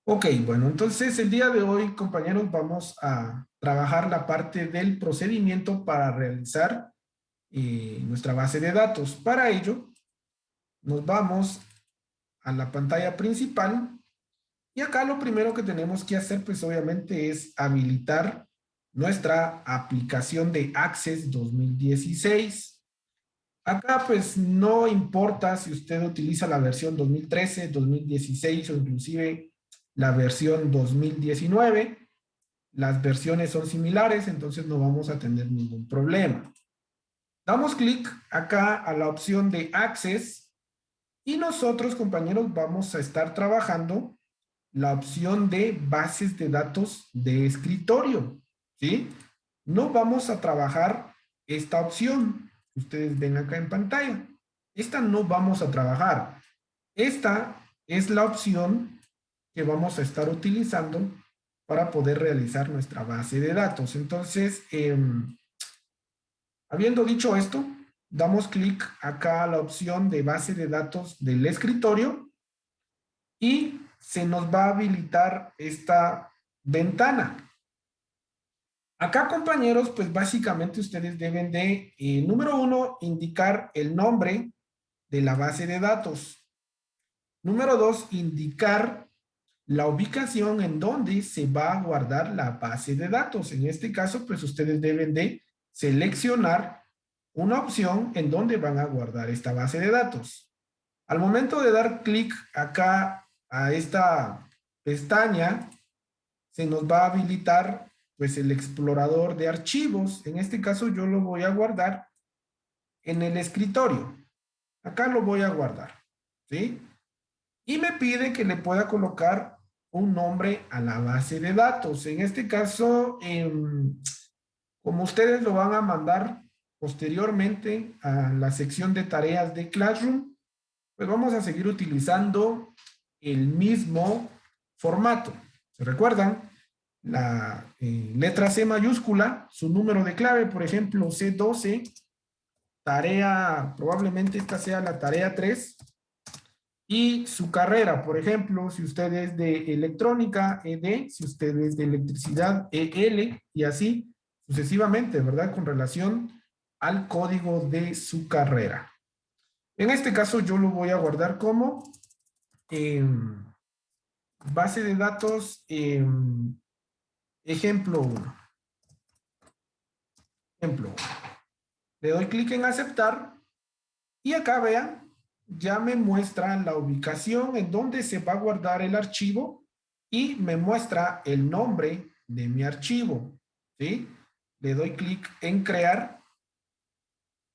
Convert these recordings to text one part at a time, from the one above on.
Ok, bueno, entonces el día de hoy, compañeros, vamos a trabajar la parte del procedimiento para realizar nuestra base de datos. Para ello, nos vamos a la pantalla principal y acá lo primero que tenemos que hacer, pues obviamente, es habilitar nuestra aplicación de Access 2016. Acá, pues no importa si usted utiliza la versión 2013, 2016 o inclusive la versión 2019. Las versiones son similares, entonces no vamos a tener ningún problema. Damos clic acá a la opción de Access y nosotros, compañeros, vamos a estar trabajando la opción de bases de datos de escritorio, ¿sí? No vamos a trabajar esta opción que ustedes ven acá en pantalla. Esta no vamos a trabajar. Esta es la opción que vamos a estar utilizando para poder realizar nuestra base de datos. Entonces, habiendo dicho esto, damos clic acá a la opción de base de datos del escritorio y se nos va a habilitar esta ventana. Acá, compañeros, pues básicamente ustedes deben de, número uno, indicar el nombre de la base de datos. Número dos, indicar la ubicación en donde se va a guardar la base de datos. En este caso, pues ustedes deben de seleccionar una opción en donde van a guardar esta base de datos. Al momento de dar clic acá a esta pestaña, se nos va a habilitar pues el explorador de archivos. En este caso yo lo voy a guardar en el escritorio. Acá lo voy a guardar, ¿sí? Y me pide que le pueda colocar un nombre a la base de datos. En este caso, como ustedes lo van a mandar posteriormente a la sección de tareas de Classroom, pues vamos a seguir utilizando el mismo formato. ¿Se recuerdan? La letra C mayúscula, su número de clave, por ejemplo, C12, tarea, probablemente esta sea la tarea 3, y su carrera, por ejemplo, si usted es de electrónica, ED, si usted es de electricidad, EL, y así sucesivamente, ¿verdad? Con relación al código de su carrera. En este caso yo lo voy a guardar como base de datos ejemplo 1. Ejemplo 1. Le doy clic en aceptar y acá vean, ya me muestra la ubicación en donde se va a guardar el archivo y me muestra el nombre de mi archivo, ¿sí? Le doy clic en crear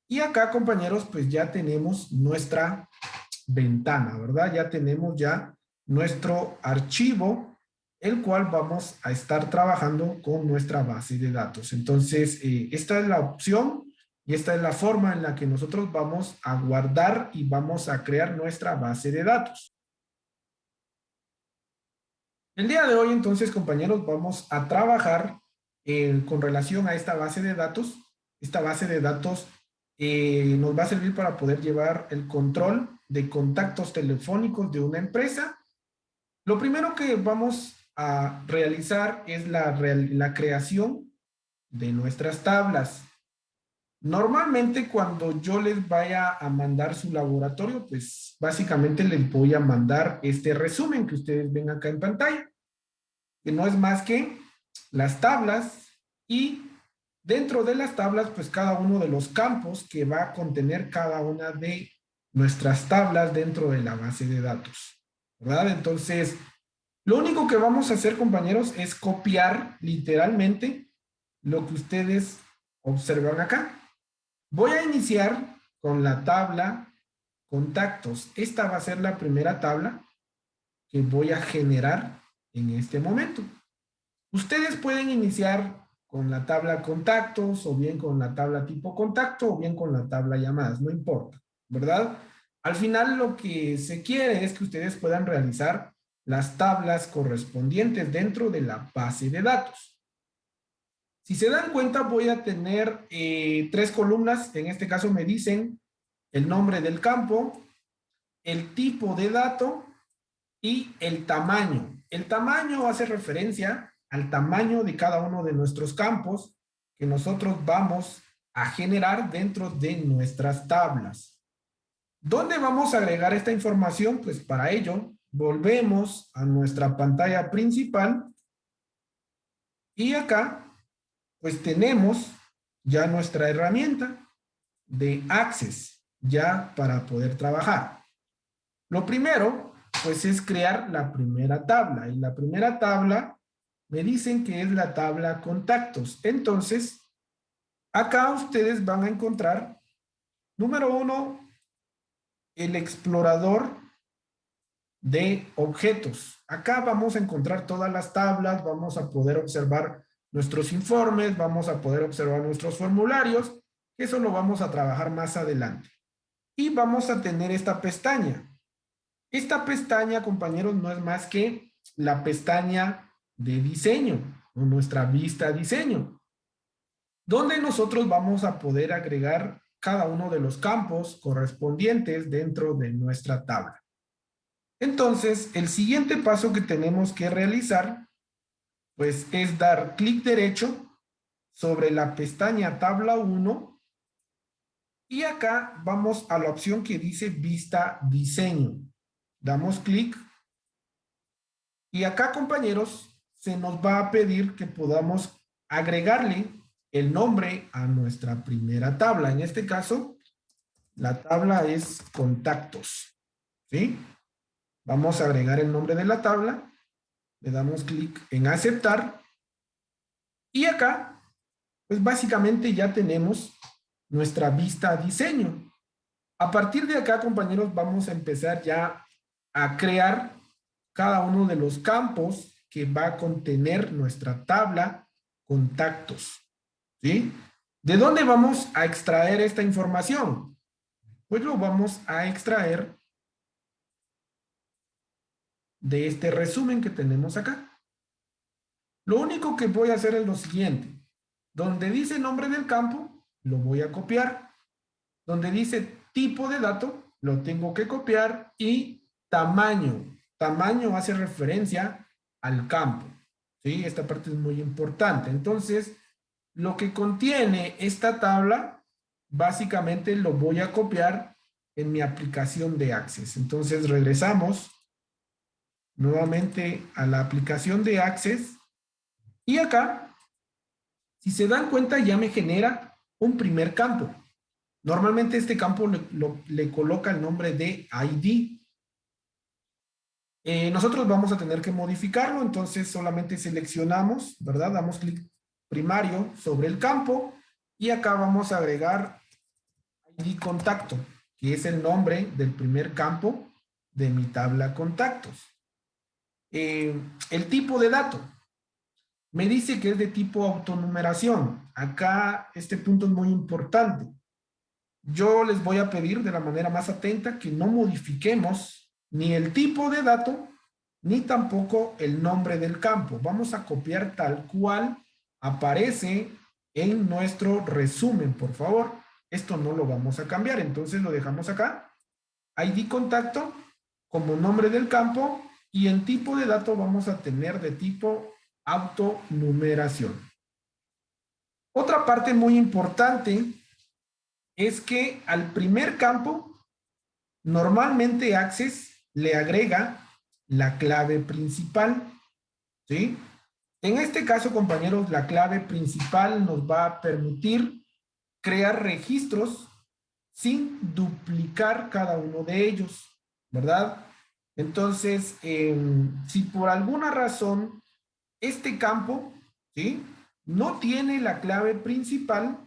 y acá, compañeros, pues ya tenemos nuestra ventana, ¿verdad? Ya tenemos ya nuestro archivo, el cual vamos a estar trabajando con nuestra base de datos. Entonces, esta es la opción y esta es la forma en la que nosotros vamos a guardar y vamos a crear nuestra base de datos. El día de hoy, entonces, compañeros, vamos a trabajar con relación a esta base de datos. Esta base de datos nos va a servir para poder llevar el control de contactos telefónicos de una empresa. Lo primero que vamos a realizar es la creación de nuestras tablas. Normalmente cuando yo les vaya a mandar su laboratorio, pues básicamente les voy a mandar este resumen que ustedes ven acá en pantalla, que no es más que las tablas y dentro de las tablas, pues cada uno de los campos que va a contener cada una de nuestras tablas dentro de la base de datos, ¿verdad? Entonces, lo único que vamos a hacer, compañeros, es copiar literalmente lo que ustedes observan acá. Voy a iniciar con la tabla contactos. Esta va a ser la primera tabla que voy a generar en este momento. Ustedes pueden iniciar con la tabla contactos o bien con la tabla tipo contacto o bien con la tabla llamadas, no importa, ¿verdad? Al final lo que se quiere es que ustedes puedan realizar las tablas correspondientes dentro de la base de datos. Si se dan cuenta, voy a tener tres columnas. En este caso me dicen el nombre del campo, el tipo de dato y el tamaño. El tamaño hace referencia al tamaño de cada uno de nuestros campos que nosotros vamos a generar dentro de nuestras tablas. ¿Dónde vamos a agregar esta información? Pues para ello, volvemos a nuestra pantalla principal y acá, pues tenemos ya nuestra herramienta de Access, ya para poder trabajar. Lo primero, pues es crear la primera tabla. Y la primera tabla me dicen que es la tabla contactos. Entonces, acá ustedes van a encontrar, número 1, el explorador de objetos. Acá vamos a encontrar todas las tablas, vamos a poder observar nuestros informes, vamos a poder observar nuestros formularios. Eso lo vamos a trabajar más adelante. Y vamos a tener esta pestaña. Esta pestaña, compañeros, no es más que la pestaña de diseño, o nuestra vista diseño, donde nosotros vamos a poder agregar cada uno de los campos correspondientes dentro de nuestra tabla. Entonces, el siguiente paso que tenemos que realizar, pues es dar clic derecho sobre la pestaña tabla 1 y acá vamos a la opción que dice vista diseño. Damos clic y acá, compañeros, se nos va a pedir que podamos agregarle el nombre a nuestra primera tabla. En este caso, la tabla es contactos, ¿sí? Vamos a agregar el nombre de la tabla, le damos clic en aceptar y acá, pues básicamente ya tenemos nuestra vista diseño. A partir de acá, compañeros, vamos a empezar ya a crear cada uno de los campos que va a contener nuestra tabla contactos, ¿sí? ¿De dónde vamos a extraer esta información? Pues lo vamos a extraer de este resumen que tenemos acá. Lo único que voy a hacer es lo siguiente. Donde dice nombre del campo, lo voy a copiar. Donde dice tipo de dato, lo tengo que copiar. Y tamaño. Tamaño hace referencia al campo, ¿sí? Esta parte es muy importante. Entonces, lo que contiene esta tabla, básicamente lo voy a copiar en mi aplicación de Access. Entonces, regresamos nuevamente a la aplicación de Access. Y acá, si se dan cuenta, ya me genera un primer campo. Normalmente este campo le coloca el nombre de ID. Nosotros vamos a tener que modificarlo, entonces solamente seleccionamos, ¿verdad? Damos clic primario sobre el campo y acá vamos a agregar ID contacto, que es el nombre del primer campo de mi tabla contactos. El tipo de dato. Me dice que es de tipo autonumeración. Acá este punto es muy importante. Yo les voy a pedir de la manera más atenta que no modifiquemos ni el tipo de dato, ni tampoco el nombre del campo. Vamos a copiar tal cual aparece en nuestro resumen, por favor. Esto no lo vamos a cambiar, entonces lo dejamos acá. ID contacto como nombre del campo y en tipo de dato vamos a tener de tipo autonumeración. Otra parte muy importante es que al primer campo, normalmente Access le agrega la clave principal, ¿sí? En este caso, compañeros, la clave principal nos va a permitir crear registros sin duplicar cada uno de ellos, ¿verdad? Entonces, si por alguna razón este campo, ¿sí?, no tiene la clave principal,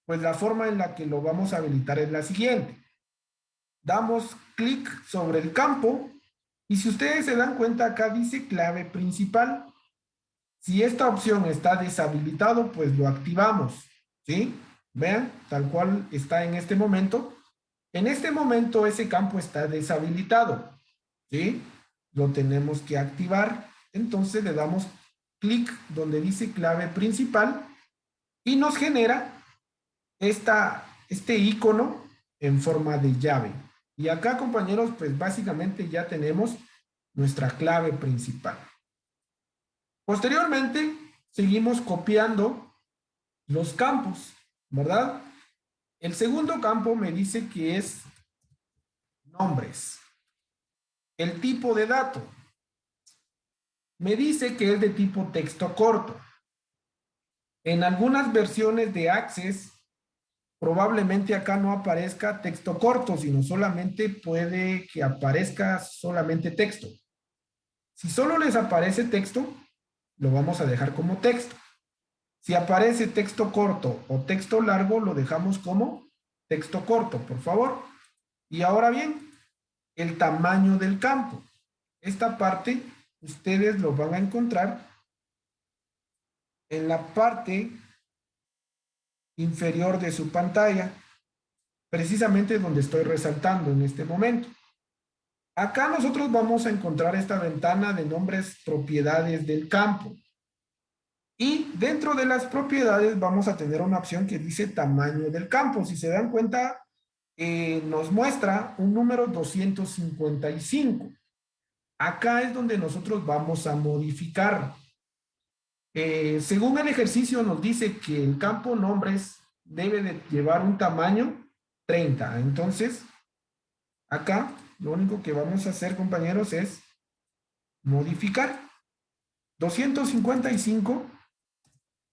pues la forma en la que lo vamos a habilitar es la siguiente. Damos clic sobre el campo y si ustedes se dan cuenta acá dice clave principal. Si esta opción está deshabilitado, pues lo activamos, ¿sí? Vean, tal cual está en este momento. En este momento ese campo está deshabilitado, ¿sí? Lo tenemos que activar. Entonces le damos clic donde dice clave principal y nos genera este icono en forma de llave. Y acá, compañeros, pues básicamente ya tenemos nuestra clave principal. Posteriormente, seguimos copiando los campos, ¿verdad? El segundo campo me dice que es nombres. El tipo de dato me dice que es de tipo texto corto. En algunas versiones de Access, probablemente acá no aparezca texto corto, sino solamente puede que aparezca solamente texto. Si solo les aparece texto, lo vamos a dejar como texto. Si aparece texto corto o texto largo, lo dejamos como texto corto, por favor. Y ahora bien, el tamaño del campo. Esta parte ustedes lo van a encontrar en la parte inferior de su pantalla, precisamente donde estoy resaltando en este momento. Acá nosotros vamos a encontrar esta ventana de nombres propiedades del campo. Y dentro de las propiedades vamos a tener una opción que dice tamaño del campo. Si se dan cuenta, nos muestra un número 255. Acá es donde nosotros vamos a modificar. Según el ejercicio nos dice que el campo nombres debe de llevar un tamaño 30. Entonces, acá lo único que vamos a hacer, compañeros, es modificar 255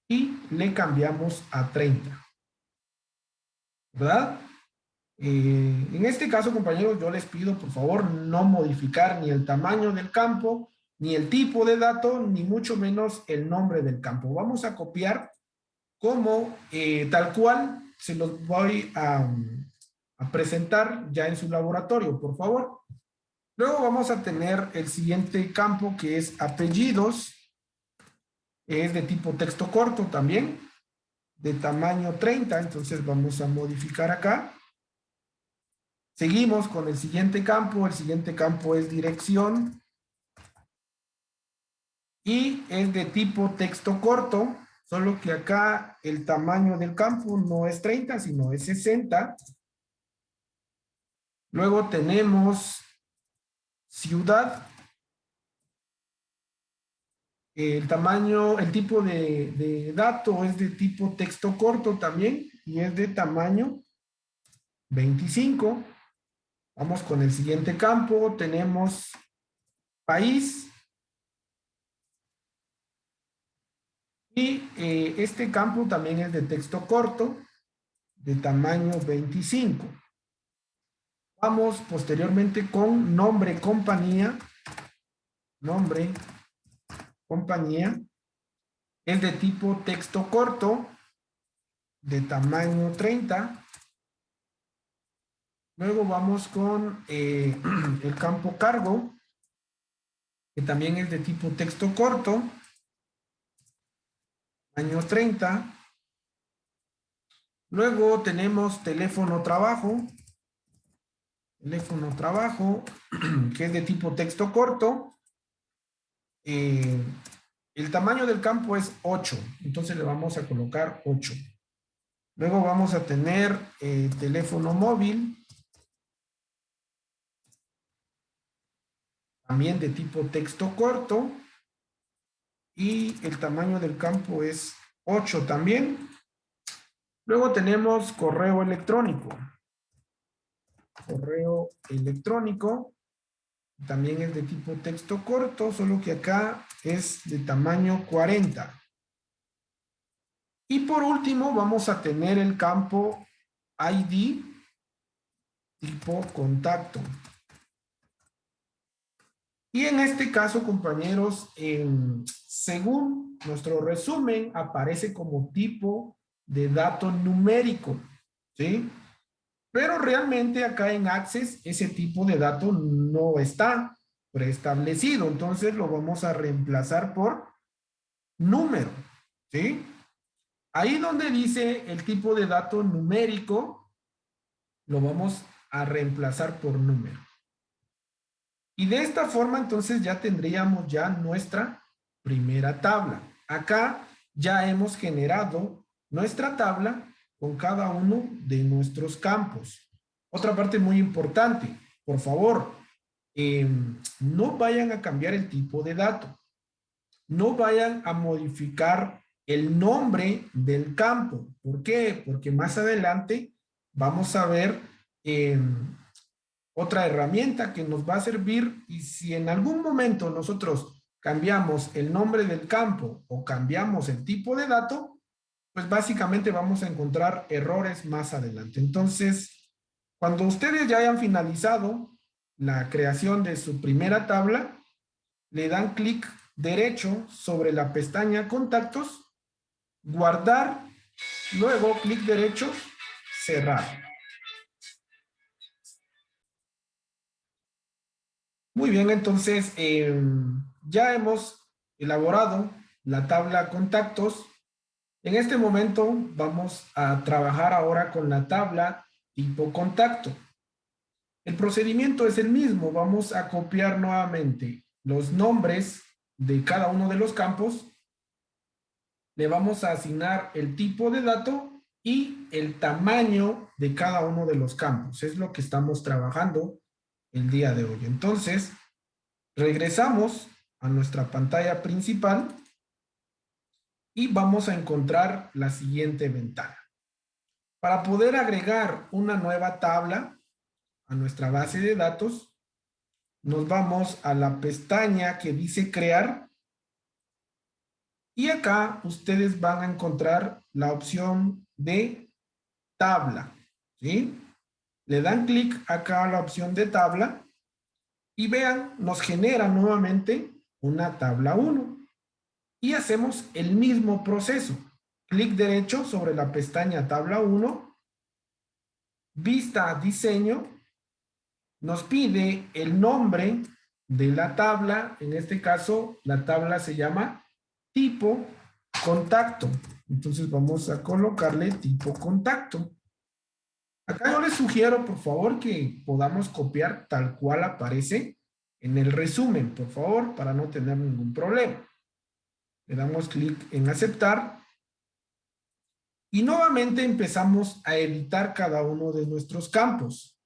y le cambiamos a 30. ¿Verdad? En este caso, compañeros, yo les pido, por favor, no modificar ni el tamaño del campo, ni el tipo de dato, ni mucho menos el nombre del campo. Vamos a copiar como tal cual se los voy a presentar ya en su laboratorio, por favor. Luego vamos a tener el siguiente campo que es apellidos. Es de tipo texto corto también, de tamaño 30. Entonces vamos a modificar acá. Seguimos con el siguiente campo. El siguiente campo es dirección. Y es de tipo texto corto, solo que acá el tamaño del campo no es 30, sino es 60. Luego tenemos ciudad. El tamaño, el tipo de dato es de tipo texto corto también y es de tamaño 25. Vamos con el siguiente campo. Tenemos país. Y este campo también es de texto corto, de tamaño 25. Vamos posteriormente con nombre, compañía. Nombre, compañía. Es de tipo texto corto, de tamaño 30. Luego vamos con el campo cargo, que también es de tipo texto corto, tamaño 30. Luego tenemos teléfono trabajo. Teléfono trabajo, que es de tipo texto corto. El tamaño del campo es 8, entonces le vamos a colocar 8. Luego vamos a tener teléfono móvil, también de tipo texto corto, y el tamaño del campo es 8 también. Luego tenemos correo electrónico. Correo electrónico, también es de tipo texto corto, solo que acá es de tamaño 40. Y por último vamos a tener el campo ID tipo contacto. Y en este caso, compañeros, según nuestro resumen, aparece como tipo de dato numérico, ¿sí? Pero realmente acá en Access ese tipo de dato no está preestablecido. Entonces lo vamos a reemplazar por número, ¿sí? Ahí donde dice el tipo de dato numérico, lo vamos a reemplazar por número. Y de esta forma entonces ya tendríamos ya nuestra primera tabla. Acá ya hemos generado nuestra tabla con cada uno de nuestros campos. Otra parte muy importante, por favor, no vayan a cambiar el tipo de dato. No vayan a modificar el nombre del campo. ¿Por qué? Porque más adelante vamos a ver otra herramienta que nos va a servir, y si en algún momento nosotros cambiamos el nombre del campo o cambiamos el tipo de dato, pues básicamente vamos a encontrar errores más adelante. Entonces, cuando ustedes ya hayan finalizado la creación de su primera tabla, le dan clic derecho sobre la pestaña Contactos, guardar, luego clic derecho, cerrar. Muy bien, entonces ya hemos elaborado la tabla Contactos. En este momento vamos a trabajar ahora con la tabla tipo Contacto. El procedimiento es el mismo. Vamos a copiar nuevamente los nombres de cada uno de los campos. Le vamos a asignar el tipo de dato y el tamaño de cada uno de los campos. Es lo que estamos trabajando el día de hoy. Entonces, regresamos a nuestra pantalla principal y vamos a encontrar la siguiente ventana. Para poder agregar una nueva tabla a nuestra base de datos, nos vamos a la pestaña que dice crear y acá ustedes van a encontrar la opción de tabla, ¿sí? Le dan clic acá a la opción de tabla y vean, nos genera nuevamente una tabla 1 y hacemos el mismo proceso. Clic derecho sobre la pestaña tabla 1, vista diseño, nos pide el nombre de la tabla. En este caso, la tabla se llama tipo contacto. Entonces vamos a colocarle tipo contacto. Acá yo les sugiero, por favor, que podamos copiar tal cual aparece en el resumen, por favor, para no tener ningún problema. Le damos clic en aceptar y nuevamente empezamos a editar cada uno de nuestros campos.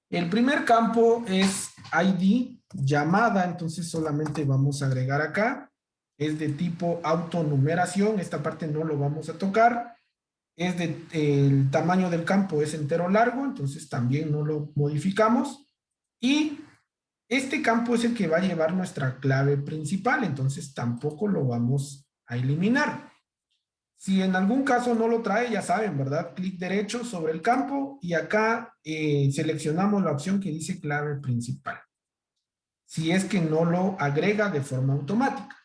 El primer campo es ID, llamada, entonces solamente vamos a agregar acá. Es de tipo autonumeración, esta parte no lo vamos a tocar. El tamaño del campo es entero largo, entonces también no lo modificamos. Y este campo es el que va a llevar nuestra clave principal, entonces tampoco lo vamos a eliminar. Si en algún caso no lo trae, ya saben, ¿verdad? Clic derecho sobre el campo y acá seleccionamos la opción que dice clave principal. Si es que no lo agrega de forma automática.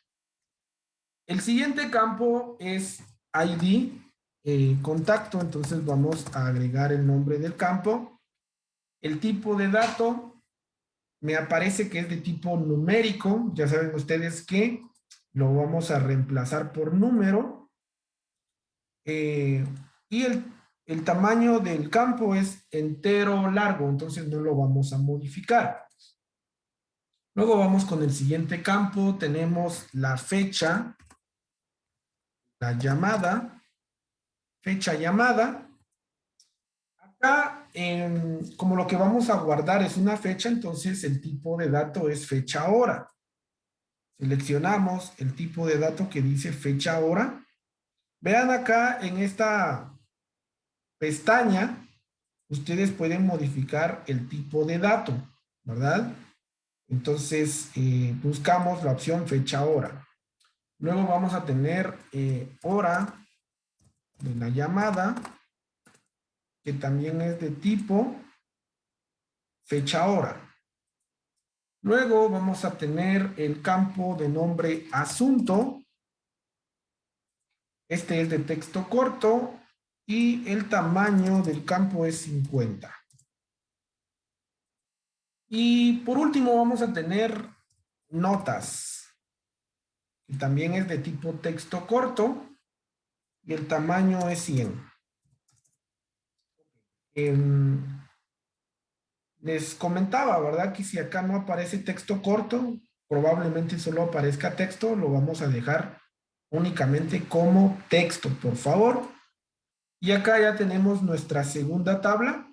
El siguiente campo es ID, contacto, entonces vamos a agregar el nombre del campo. El tipo de dato me aparece que es de tipo numérico, ya saben ustedes que lo vamos a reemplazar por número. Y el tamaño del campo es entero largo, entonces no lo vamos a modificar. Luego vamos con el siguiente campo, tenemos la fecha, la llamada, fecha llamada. Acá, como lo que vamos a guardar es una fecha, entonces el tipo de dato es fecha hora. Seleccionamos el tipo de dato que dice fecha hora. Vean acá en esta pestaña, ustedes pueden modificar el tipo de dato, ¿verdad? Entonces, buscamos la opción fecha hora. Luego vamos a tener hora de la llamada, que también es de tipo fecha hora. Luego vamos a tener el campo de nombre asunto. Este es de texto corto y el tamaño del campo es 50. Y por último vamos a tener notas, que también es de tipo texto corto y el tamaño es 100. Les comentaba, ¿verdad? Que si acá no aparece texto corto, probablemente solo aparezca texto, lo vamos a dejar únicamente como texto, por favor. Y acá ya tenemos nuestra segunda tabla,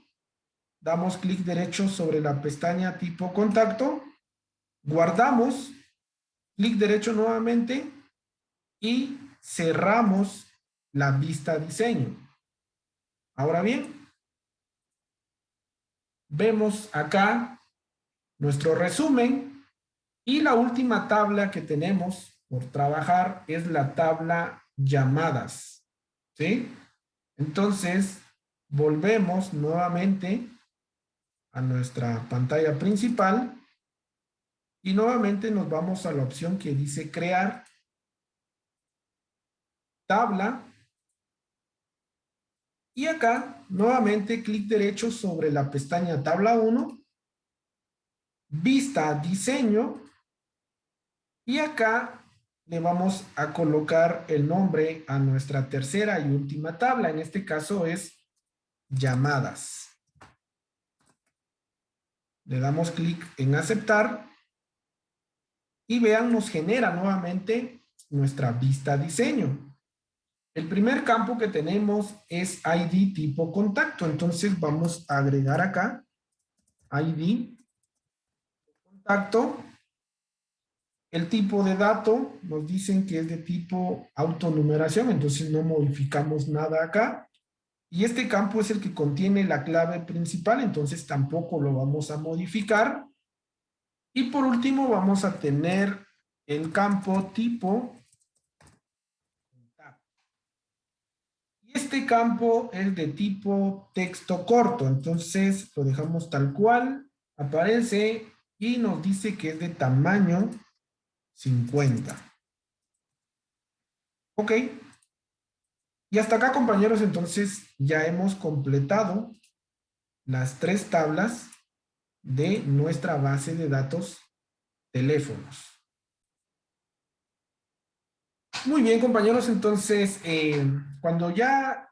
damos clic derecho sobre la pestaña tipo contacto, guardamos, clic derecho nuevamente y cerramos la vista diseño. Ahora bien, vemos acá nuestro resumen y la última tabla que tenemos por trabajar es la tabla llamadas, ¿sí? Entonces, volvemos nuevamente a nuestra pantalla principal y nuevamente nos vamos a la opción que dice crear tabla y acá nuevamente clic derecho sobre la pestaña tabla 1, vista diseño y acá le vamos a colocar el nombre a nuestra tercera y última tabla. En este caso es llamadas. Le damos clic en aceptar y vean, nos genera nuevamente nuestra vista diseño. El primer campo que tenemos es ID tipo contacto. Entonces vamos a agregar acá ID contacto. El tipo de dato nos dicen que es de tipo autonumeración, entonces no modificamos nada acá. Y este campo es el que contiene la clave principal, entonces tampoco lo vamos a modificar. Y por último vamos a tener el campo tipo. Y este campo es de tipo texto corto, entonces lo dejamos tal cual, aparece y nos dice que es de tamaño 50. Ok. Y hasta acá, compañeros, entonces ya hemos completado las 3 tablas de nuestra base de datos teléfonos. Muy bien, compañeros, entonces cuando ya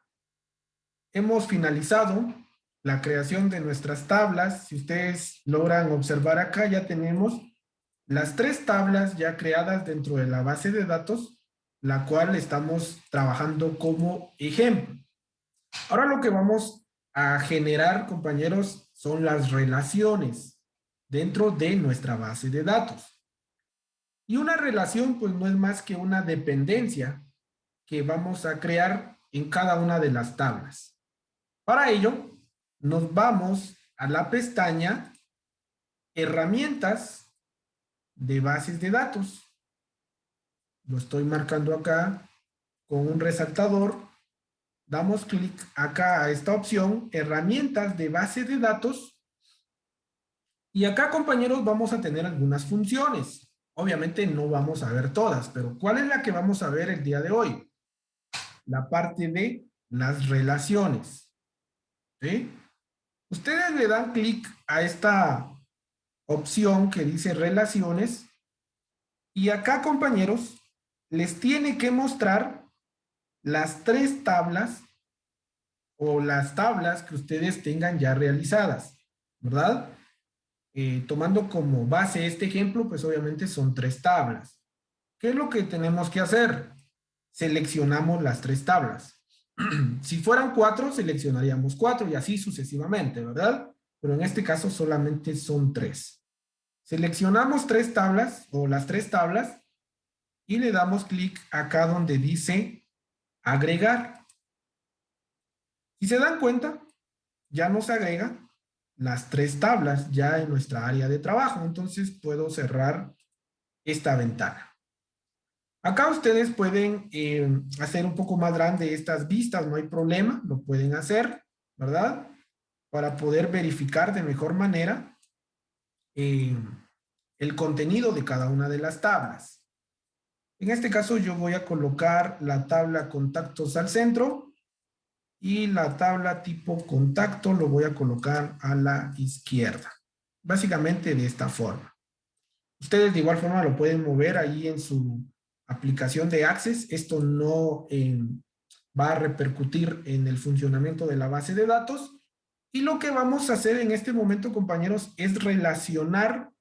hemos finalizado la creación de nuestras tablas, si ustedes logran observar acá, ya tenemos las 3 tablas ya creadas dentro de la base de datos, la cual estamos trabajando como ejemplo. Ahora lo que vamos a generar, compañeros, son las relaciones dentro de nuestra base de datos. Y una relación, pues, no es más que una dependencia que vamos a crear en cada una de las tablas. Para ello, nos vamos a la pestaña Herramientas de bases de datos. Lo estoy marcando acá con un resaltador. Damos clic acá a esta opción, Herramientas de base de datos. Y acá, compañeros, vamos a tener algunas funciones. Obviamente no vamos a ver todas, pero ¿cuál es la que vamos a ver el día de hoy? La parte de las relaciones. ¿Sí? Ustedes le dan clic a esta opción que dice relaciones y acá, compañeros, les tiene que mostrar las 3 tablas o las tablas que ustedes tengan ya realizadas, ¿verdad? Tomando como base este ejemplo, pues obviamente son 3 tablas. ¿Qué es lo que tenemos que hacer? Seleccionamos las 3 tablas. Si fueran 4, seleccionaríamos 4 y así sucesivamente, ¿verdad? Pero en este caso solamente son 3. Seleccionamos 3 tablas o las 3 tablas y le damos clic acá donde dice agregar. Si se dan cuenta, ya nos agrega las 3 tablas ya en nuestra área de trabajo. Entonces puedo cerrar esta ventana. Acá ustedes pueden hacer un poco más grande estas vistas, no hay problema, lo pueden hacer, ¿verdad? Para poder verificar de mejor manera eh, el contenido de cada una de las tablas. En este caso yo voy a colocar la tabla contactos al centro y la tabla tipo contacto lo voy a colocar a la izquierda. Básicamente de esta forma. Ustedes de igual forma lo pueden mover ahí en su aplicación de Access. Esto no va a repercutir en el funcionamiento de la base de datos. Y lo que vamos a hacer en este momento, compañeros, es relacionar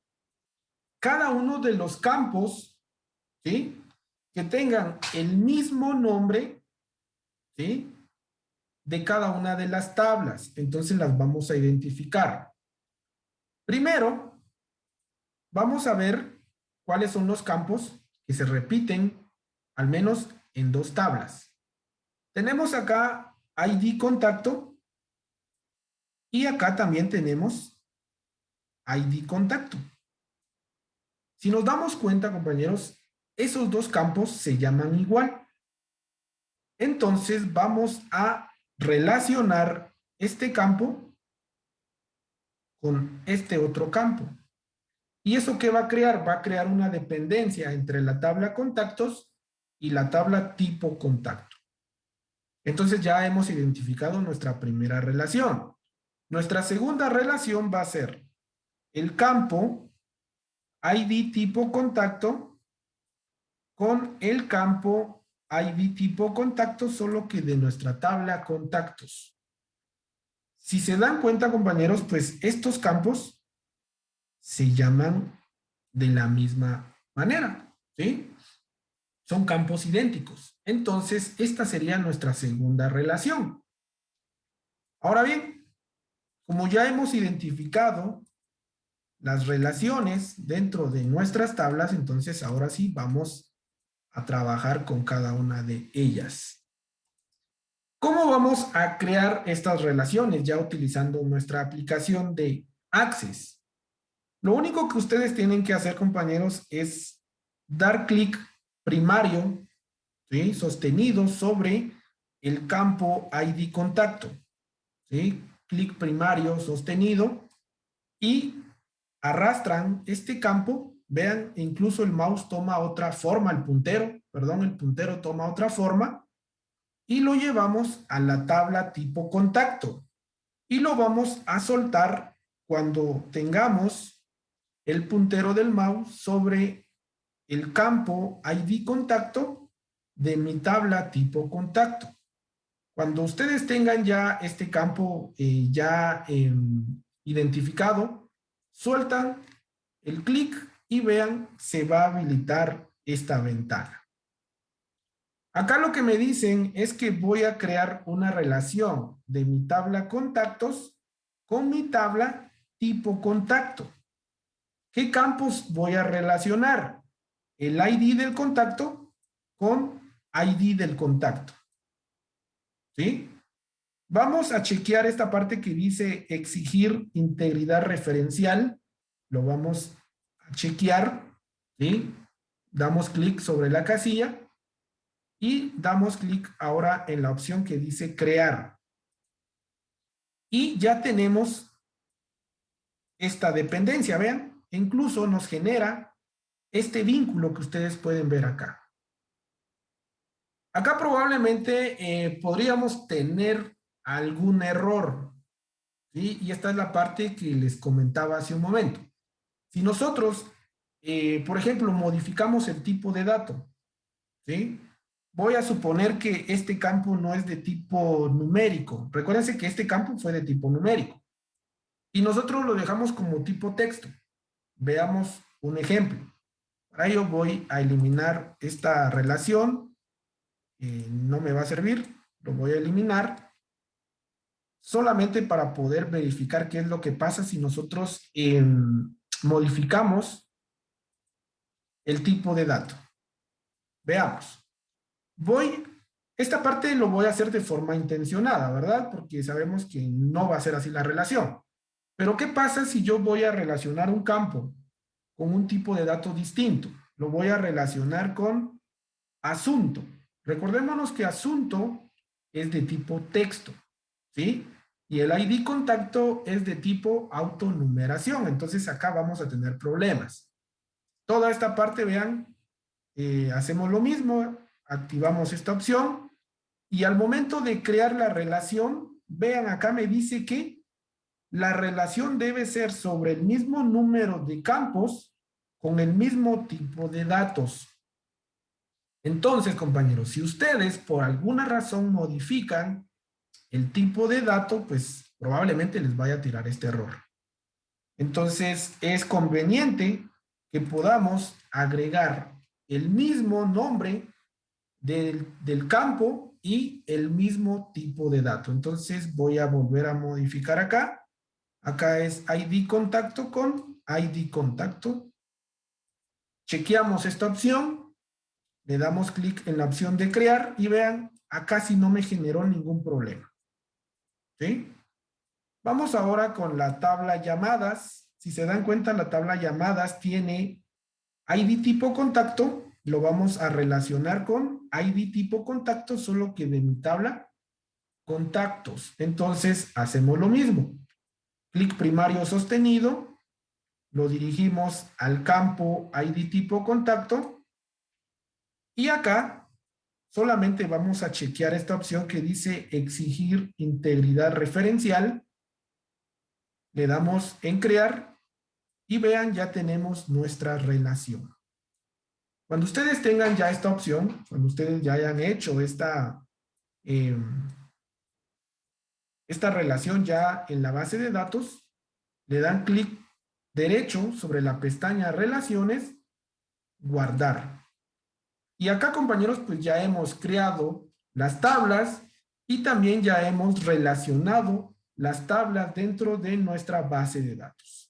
cada uno de los campos, ¿sí? Que tengan el mismo nombre, ¿sí? de cada una de las tablas. Entonces las vamos a identificar. Primero, vamos a ver cuáles son los campos que se repiten al menos en dos tablas. Tenemos acá ID contacto y acá también tenemos ID contacto. Si nos damos cuenta, compañeros, esos dos campos se llaman igual. Entonces vamos a relacionar este campo con este otro campo. ¿Y eso qué va a crear? Va a crear una dependencia entre la tabla contactos y la tabla tipo contacto. Entonces ya hemos identificado nuestra primera relación. Nuestra segunda relación va a ser el campo ID tipo contacto con el campo ID tipo contacto, solo que de nuestra tabla contactos. Si se dan cuenta, compañeros, pues estos campos se llaman de la misma manera, ¿sí? Son campos idénticos. Entonces, esta sería nuestra segunda relación. Ahora bien, como ya hemos identificado las relaciones dentro de nuestras tablas, entonces ahora sí vamos a trabajar con cada una de ellas. ¿Cómo vamos a crear estas relaciones ya utilizando nuestra aplicación de Access? Lo único que ustedes tienen que hacer, compañeros, es dar clic primario, ¿sí?, sostenido sobre el campo ID contacto, ¿sí? Clic primario sostenido y arrastran este campo. Vean, incluso el mouse toma otra forma, el puntero toma otra forma y lo llevamos a la tabla tipo contacto y lo vamos a soltar cuando tengamos el puntero del mouse sobre el campo ID contacto de mi tabla tipo contacto. Cuando ustedes tengan ya este campo identificado, sueltan el clic y vean, se va a habilitar esta ventana. Acá lo que me dicen es que voy a crear una relación de mi tabla contactos con mi tabla tipo contacto. ¿Qué campos voy a relacionar? El ID del contacto con ID del contacto. ¿Sí? Vamos a chequear esta parte que dice exigir integridad referencial. Lo vamos a chequear. ¿Sí? Damos clic sobre la casilla y damos clic ahora en la opción que dice crear. Y ya tenemos esta dependencia, vean. Incluso nos genera este vínculo que ustedes pueden ver acá. Acá probablemente podríamos tener algún error, ¿sí? Y esta es la parte que les comentaba hace un momento. Si nosotros, por ejemplo, modificamos el tipo de dato, ¿sí? Voy a suponer que este campo no es de tipo numérico. Recuérdense que este campo fue de tipo numérico. Y nosotros lo dejamos como tipo texto. Veamos un ejemplo. Para ello voy a eliminar esta relación. No me va a servir. Lo voy a eliminar. Solamente para poder verificar qué es lo que pasa si nosotros modificamos el tipo de dato. Veamos. Esta parte lo voy a hacer de forma intencionada, ¿verdad? Porque sabemos que no va a ser así la relación. Pero ¿qué pasa si yo voy a relacionar un campo con un tipo de dato distinto? Lo voy a relacionar con asunto. Recordémonos que asunto es de tipo texto, ¿sí? Y el ID contacto es de tipo autonumeración. Entonces acá vamos a tener problemas. Toda esta parte, vean, hacemos lo mismo, activamos esta opción y al momento de crear la relación, vean acá me dice que la relación debe ser sobre el mismo número de campos con el mismo tipo de datos. Entonces, compañeros, si ustedes por alguna razón modifican el tipo de dato, pues probablemente les vaya a tirar este error. Entonces, es conveniente que podamos agregar el mismo nombre del campo y el mismo tipo de dato. Entonces voy a volver a modificar acá. Acá es ID contacto con ID contacto. Chequeamos esta opción. Le damos clic en la opción de crear y vean, acá sí no me generó ningún problema. ¿Sí? Vamos ahora con la tabla llamadas. Si se dan cuenta, la tabla llamadas tiene ID tipo contacto. Lo vamos a relacionar con ID tipo contacto, solo que de mi tabla contactos. Entonces, hacemos lo mismo. Clic primario sostenido. Lo dirigimos al campo ID tipo contacto. Y acá solamente vamos a chequear esta opción que dice exigir integridad referencial. Le damos en crear y vean, ya tenemos nuestra relación. Cuando ustedes tengan ya esta opción, cuando ustedes ya hayan hecho esta relación ya en la base de datos, le dan clic derecho sobre la pestaña Relaciones, Guardar. Y acá, compañeros, pues ya hemos creado las tablas y también ya hemos relacionado las tablas dentro de nuestra base de datos.